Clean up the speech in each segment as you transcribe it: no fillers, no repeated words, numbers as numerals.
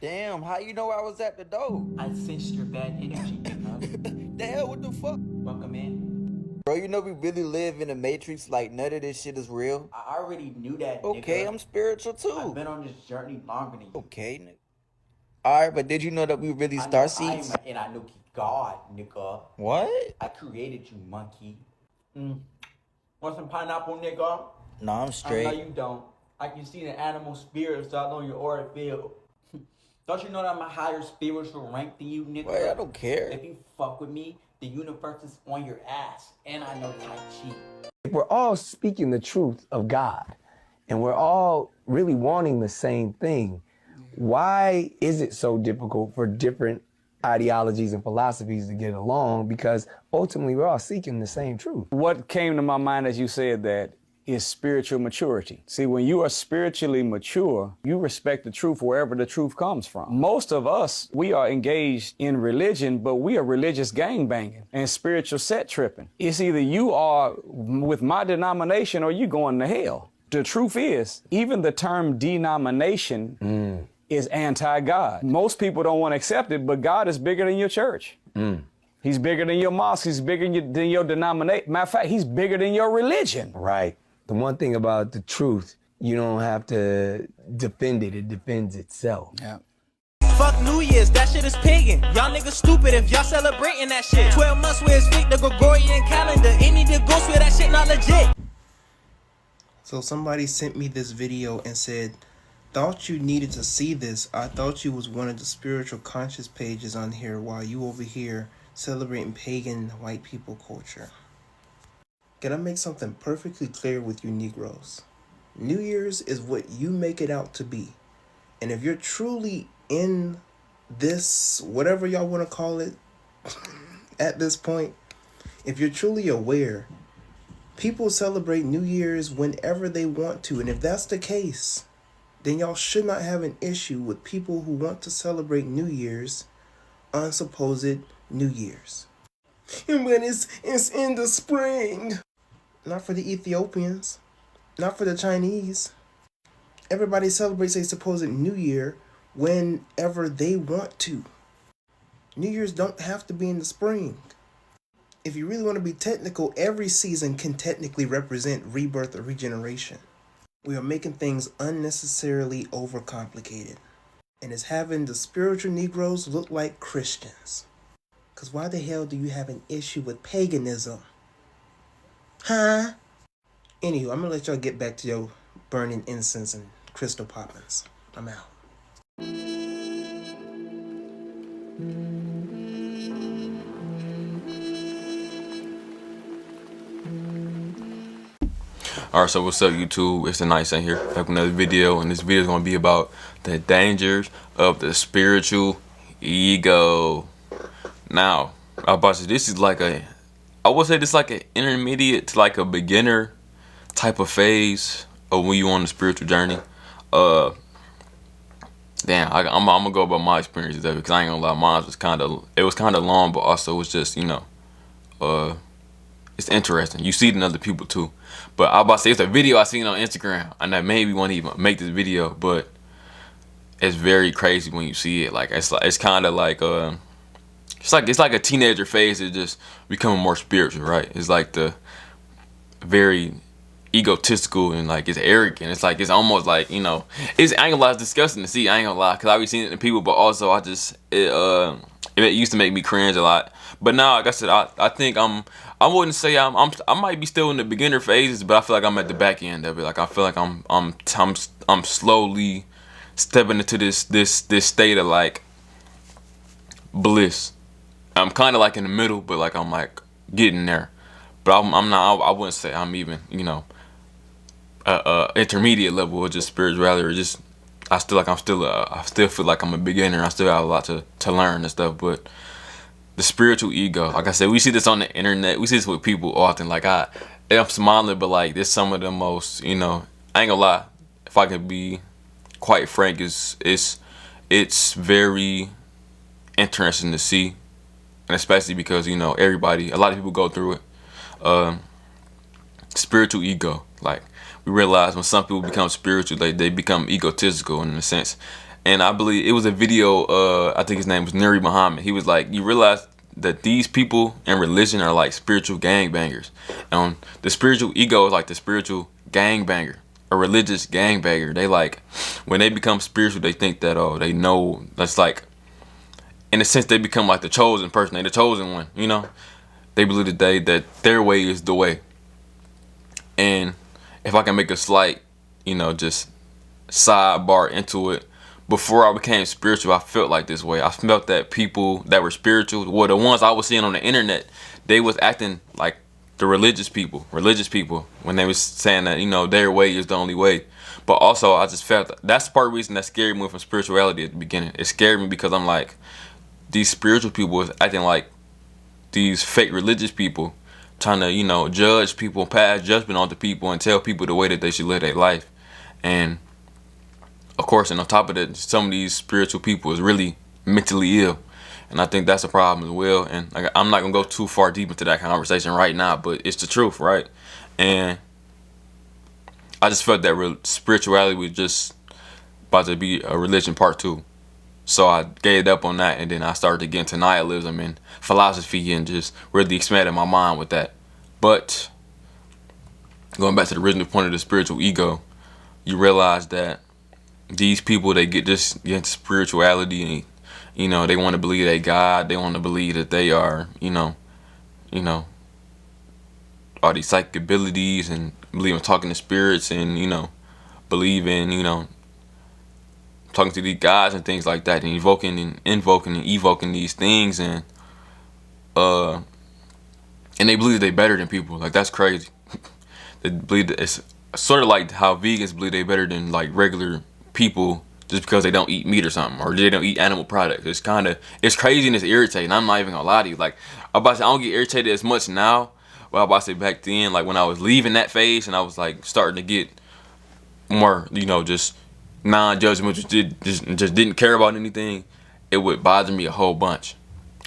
Damn, how you know I was at the door? I sensed your bad energy, nigga. The hell, what the fuck? Welcome in. Bro, you know we really live in a matrix, like none of this shit is real. I already knew that, Okay, nigga. I'm spiritual I've too. been on this journey longer than you. Okay, nigga. Alright, but did you know that we really I know star I am seeds? an Anunnaki god, nigga. What? I created you, monkey. Want some pineapple, nigga? Nah, I'm No, straight. you don't. I can see the animal spirits out on your aura field. Don't you know that I'm a higher spiritual rank than you, nigga? Wait, I don't care. If you fuck with me, the universe is on your ass. And I know Tai Chi. If we're all speaking the truth of God and we're all really wanting the same thing, why is it so difficult for different ideologies and philosophies to get along? Because ultimately we're all seeking the same truth. What came to my mind as you said that is spiritual maturity. See, when you are spiritually mature, you respect the truth wherever the truth comes from. Most of us, we are engaged in religion, but we are religious gangbanging and spiritual set tripping. It's either you are with my denomination or you going to hell. The truth is, even the term denomination is anti-God. Most people don't want to accept it, but God is bigger than your church. He's bigger than your mosque. He's bigger than your denomination. Matter of fact, he's bigger than your religion. Right. The one thing about the truth, you don't have to defend it. It defends itself. Yeah. Fuck New Year's, that shit is pagan. Y'all niggas stupid if y'all celebrating that shit. 12 months where it's fake, the Gregorian calendar. Any the ghost where that shit not legit. So somebody sent me this video and said, thought you needed to see this. I thought you was one of the spiritual conscious pages on here while you over here celebrating pagan white people culture. Can I make something perfectly clear with you Negroes? New Year's is what you make it out to be. And if you're truly in this, whatever y'all want to call it, at this point, if you're truly aware, people celebrate New Year's whenever they want to. And if that's the case, then y'all should not have an issue with people who want to celebrate New Year's on supposed New Year's. And when it's in the spring. Not for the Ethiopians. Not for the Chinese. Everybody celebrates a supposed New Year whenever they want to. New Year's don't have to be in the spring. If you really want to be technical, every season can technically represent rebirth or regeneration. We are making things unnecessarily overcomplicated. And it's having the spiritual Negroes look like Christians. Because why the hell do you have an issue with paganism? Huh? Anywho, I'm going to let y'all get back to your burning incense and crystal poppins. I'm out. Alright, so what's up YouTube? It's the Nice in here. Back with another video, and this video is going to be about the dangers of the spiritual ego. Now, I about to say this is like I would say this is like an intermediate to like a beginner type of phase of when you on the spiritual journey. I'm gonna go about my experiences of it, because I ain't gonna lie, mine was kind of long, but also it was just, you know, it's interesting. You see it in other people too. But I about to say it's a video I seen on Instagram, and that made me want to even make this video. But it's very crazy when you see it. Like it's kind of like it's like a teenager phase is just becoming more spiritual, right? It's like the very egotistical and like it's arrogant. It's like it's almost like, you know, I ain't gonna lie, it's disgusting to see. I ain't gonna lie, because I be seeing it in people, but also it used to make me cringe a lot. But now, like I said, I think I wouldn't say I might be still in the beginner phases, but I feel like I'm at the back end of it. Like I feel like I'm slowly stepping into this state of like bliss. I'm kind of like in the middle, but like I'm like getting there. But I'm not. I wouldn't say I'm even, you know, intermediate level of just spirituality, or just I still feel like I'm a beginner. I still have a lot to learn and stuff. But the spiritual ego, like I said, we see this on the internet. We see this with people often. Like I'm smiling, but like there's some of the most, you know, I ain't gonna lie. If I could be quite frank, it's very interesting to see. And especially because, you know, a lot of people go through it. Spiritual ego. Like, we realize when some people become spiritual, they become egotistical in a sense. and I believe it was a video. I think his name was Nuri Muhammad. He was like, you realize that these people in religion are like spiritual gangbangers. The spiritual ego is like the spiritual gangbanger, a religious gangbanger. They like, when they become spiritual, they think that, oh, they know. That's like, in a sense, they become like the chosen person. They the chosen one, you know. They believe that their way is the way. And if I can make a slight, just sidebar into it, before I became spiritual, I felt like this way. I felt that people that were spiritual, well, the ones I was seeing on the internet, they was acting like the religious people when they was saying that, their way is the only way. But also, I just felt that's part of the reason that scared me from spirituality at the beginning. It scared me because I'm like, these spiritual people was acting like these fake religious people, trying to, judge people, pass judgment onto people, and tell people the way that they should live their life. And of course, and on top of that, some of these spiritual people is really mentally ill. And I think that's a problem as well. And I'm not going to go too far deep into that conversation right now, but it's the truth, right? And I just felt that spirituality was just about to be a religion part 2. So I gave up on that, and then I started to get into nihilism and philosophy and just really expanded my mind with that. But going back to the original point of the spiritual ego, you realize that these people, they get into spirituality, and they want to believe they God. They want to believe that they are, all these psychic abilities, and believe in talking to spirits, and believe in talking to these gods and things like that, and invoking and evoking these things, and they believe they better than people. Like, that's crazy. They believe that it's sort of like how vegans believe they better than like regular people just because they don't eat meat or something, or they don't eat animal products. It's crazy and it's irritating. I'm not even gonna lie to you. Like, I'm about to say, I don't get irritated as much now, but I'm about to say back then, like when I was leaving that phase and I was like starting to get more, just non-judgmental, just didn't care about anything, it would bother me a whole bunch.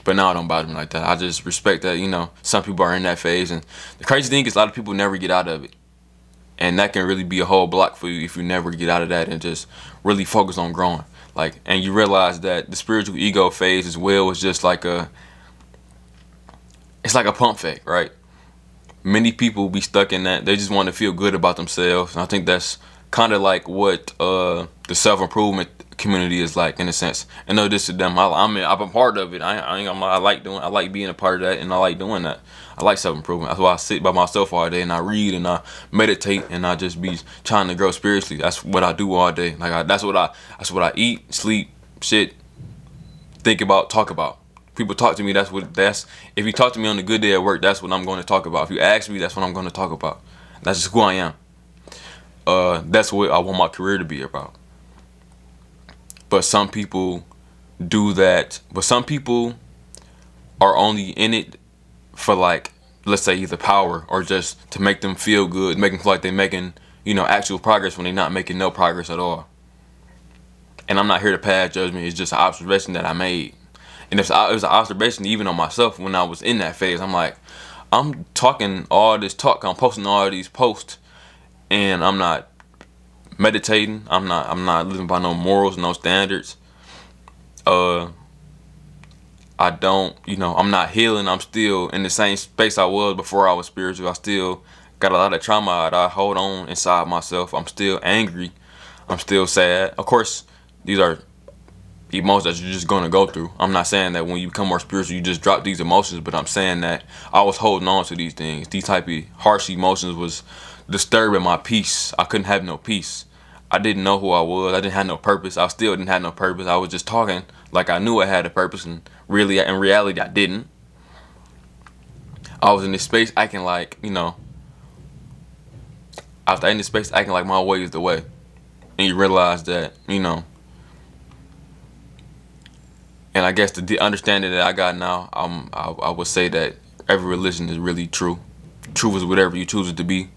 But now it don't bother me like that. I just respect that, some people are in that phase, and the crazy thing is a lot of people never get out of it. And that can really be a whole block for you if you never get out of that and just really focus on growing. Like, and you realize that the spiritual ego phase as well is just like it's like a pump fake, right? Many people be stuck in that. They just want to feel good about themselves. And I think that's kind of like what the self-improvement community is like, in a sense. And no, this to them. I'm a part of it. I like being a part of that, and I like doing that. I like self-improvement. That's why I sit by myself all day and I read and I meditate and I just be trying to grow spiritually. That's what I do all day. Like, that's what I eat, sleep, shit, think about, talk about. People talk to me. If you talk to me on a good day at work, that's what I'm going to talk about. If you ask me, that's what I'm going to talk about. That's just who I am. That's what I want my career to be about. But some people do that. But some people are only in it for, like, let's say either power or just to make them feel good, make them feel like they're making, actual progress when they're not making no progress at all. And I'm not here to pass judgment. It's just an observation that I made. And it was an observation even on myself when I was in that phase. I'm like, I'm talking all this talk, I'm posting all these posts, and I'm not meditating. I'm not living by no morals, no standards. I don't, I'm not healing. I'm still in the same space I was before I was spiritual. I still got a lot of trauma that I hold on inside myself. I'm still angry. I'm still sad. Of course, these are emotions that you're just going to go through. I'm not saying that when you become more spiritual, you just drop these emotions, but I'm saying that I was holding on to these things. These type of harsh emotions was disturbing my peace. I couldn't have no peace. I didn't know who I was. I didn't have no purpose. I still didn't have no purpose. I was just talking like I knew I had a purpose, and really, in reality, I didn't. I was in this space acting like, I was in this space acting like my way is the way. And you realize that, and I guess the understanding that I got now, I would say that every religion is really true. Truth is whatever you choose it to be.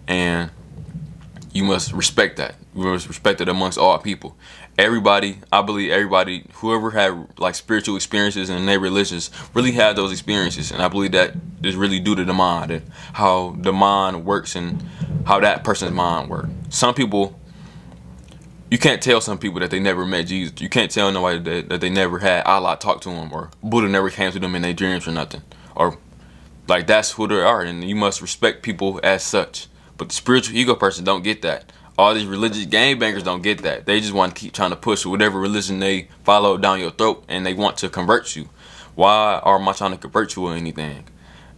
And you must respect that. You must respect it amongst all people. Everybody, I believe everybody, whoever had like spiritual experiences in their religions, really had those experiences. And I believe that is really due to the mind and how the mind works and how that person's mind works. Some people, You can't tell some people that they never met Jesus. You can't tell nobody that they never had Allah talk to them, or Buddha never came to them in their dreams or nothing. Or like, that's who they are, and you must respect people as such. But the spiritual ego person don't get that. All these religious gangbangers don't get that. They just want to keep trying to push whatever religion they follow down your throat, and they want to convert you. Why am I trying to convert you or anything?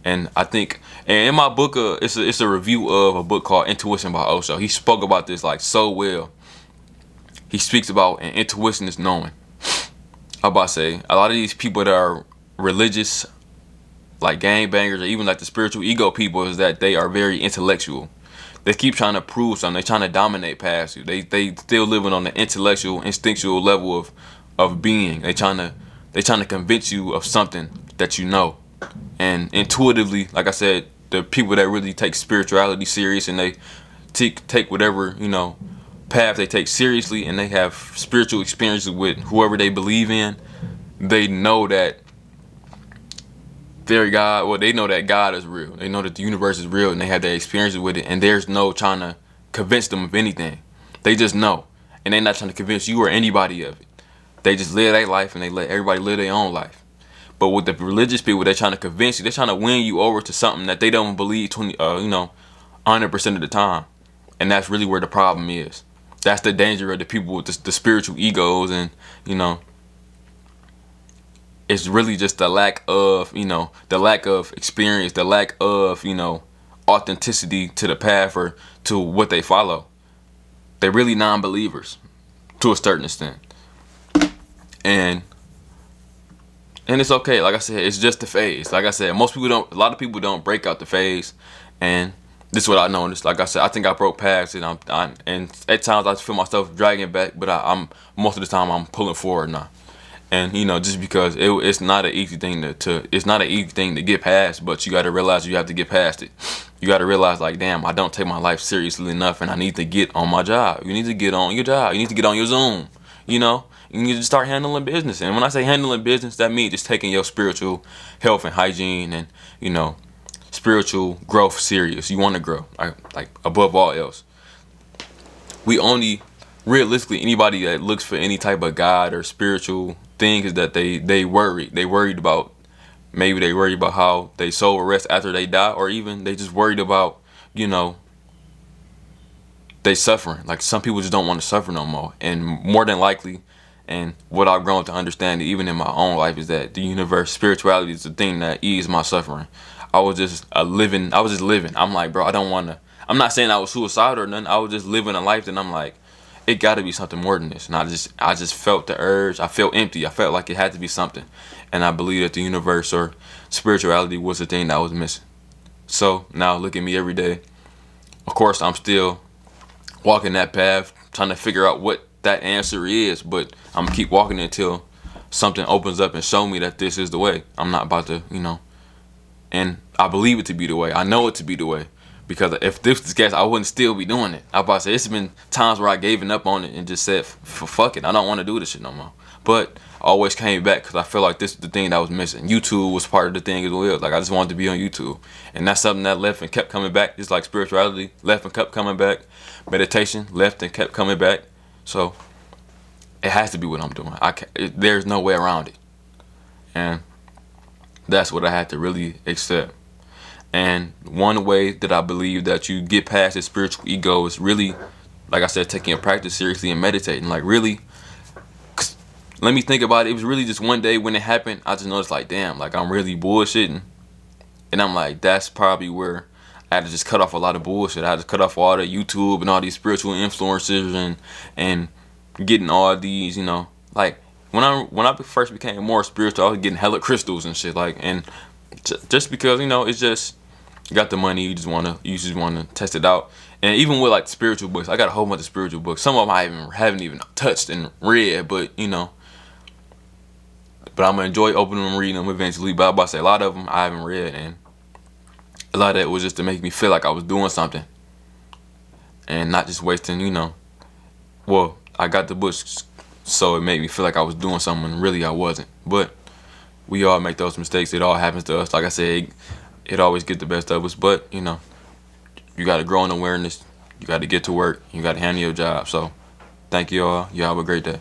And I think, and in my book, it's a review of a book called Intuition by Osho. He spoke about this like so well. He speaks about, and intuition is knowing. I'm about to say, a lot of these people that are religious, like gangbangers, or even like the spiritual ego people, is that they are very intellectual. They keep trying to prove something. They're trying to dominate past you. They still living on the intellectual, instinctual level of being. They trying to convince you of something that you know. And intuitively, like I said, the people that really take spirituality serious, and they take whatever, path they take seriously, and they have spiritual experiences with whoever they believe in, they know that their God, well, they know that God is real. They know that the universe is real, and they have their experiences with it, and there's no trying to convince them of anything. They just know, and they're not trying to convince you or anybody of it. They just live their life, and they let everybody live their own life. But with the religious people, they're trying to convince you. They're trying to win you over to something that they don't believe 100% of the time. And that's really where the problem is. That's the danger of the people with the spiritual egos, and it's really just the lack of experience, the lack of authenticity to the path or to what they follow. They're really non-believers to a certain extent, and it's okay. Like I said, it's just the phase. Like I said, a lot of people don't break out the phase, and this is what I noticed. Like I said, I think I broke past it. And at times I feel myself dragging back, but I'm most of the time I'm pulling forward now. And just because it's not an easy thing to get past, but you got to realize you have to get past it. You got to realize, like, damn, I don't take my life seriously enough, and I need to get on my job. You need to get on your job. You need to get on your Zoom. You need to start handling business. And when I say handling business, that means just taking your spiritual health and hygiene and spiritual growth serious. You want to grow, like above all else. We only, realistically, anybody that looks for any type of God or spiritual thing is that they worry. They worried about, maybe they worried about how they soul will rest after they die, or even they just worried about, they suffering. Like, some people just don't want to suffer no more. And more than likely, and what I've grown to understand, even in my own life, is that the universe, spirituality is the thing that eased my suffering. I was just living. I'm like, bro, I'm not saying I was suicidal or nothing. I was just living a life that I'm like, it got to be something more than this. And I just felt the urge. I felt empty. I felt like it had to be something. And I believe that the universe or spirituality was the thing that I was missing. So now look at me every day. Of course, I'm still walking that path, trying to figure out what that answer is. But I'm going to keep walking until something opens up and show me that this is the way. I'm not about to, and I believe it to be the way. I know it to be the way. Because if this was the case, I wouldn't still be doing it. I about to say, it's been times where I gave up on it and just said, fuck it, I don't want to do this shit no more. But I always came back because I feel like this is the thing that was missing. YouTube was part of the thing as well. Like, I just wanted to be on YouTube. And that's something that left and kept coming back. Just like spirituality, left and kept coming back. Meditation, left and kept coming back. So it has to be what I'm doing. There's no way around it. And that's what I had to really accept. And one way that I believe that you get past this spiritual ego is really, like I said, taking a practice seriously and meditating. Like, really, let me think about it. It was really just one day when it happened, I just noticed, like, damn, like, I'm really bullshitting. And I'm like, that's probably where I had to just cut off a lot of bullshit. I had to cut off all the YouTube and all these spiritual influencers and getting all these, like, when I first became more spiritual, I was getting hella crystals and shit, like, and just because, it's just, you got the money, you just wanna test it out. And even with, like, spiritual books, I got a whole bunch of spiritual books. Some of them I haven't even touched and read, but but I'm gonna enjoy opening them, reading them eventually. But I'm about to say, a lot of them I haven't read, and a lot of it was just to make me feel like I was doing something and not just wasting, well, I got the books so it made me feel like I was doing something when really I wasn't. But we all make those mistakes. It all happens to us. Like I said, it always gets the best of us. But, you got to grow in awareness. You got to get to work. You got to handle your job. So Thank you all. You have a great day.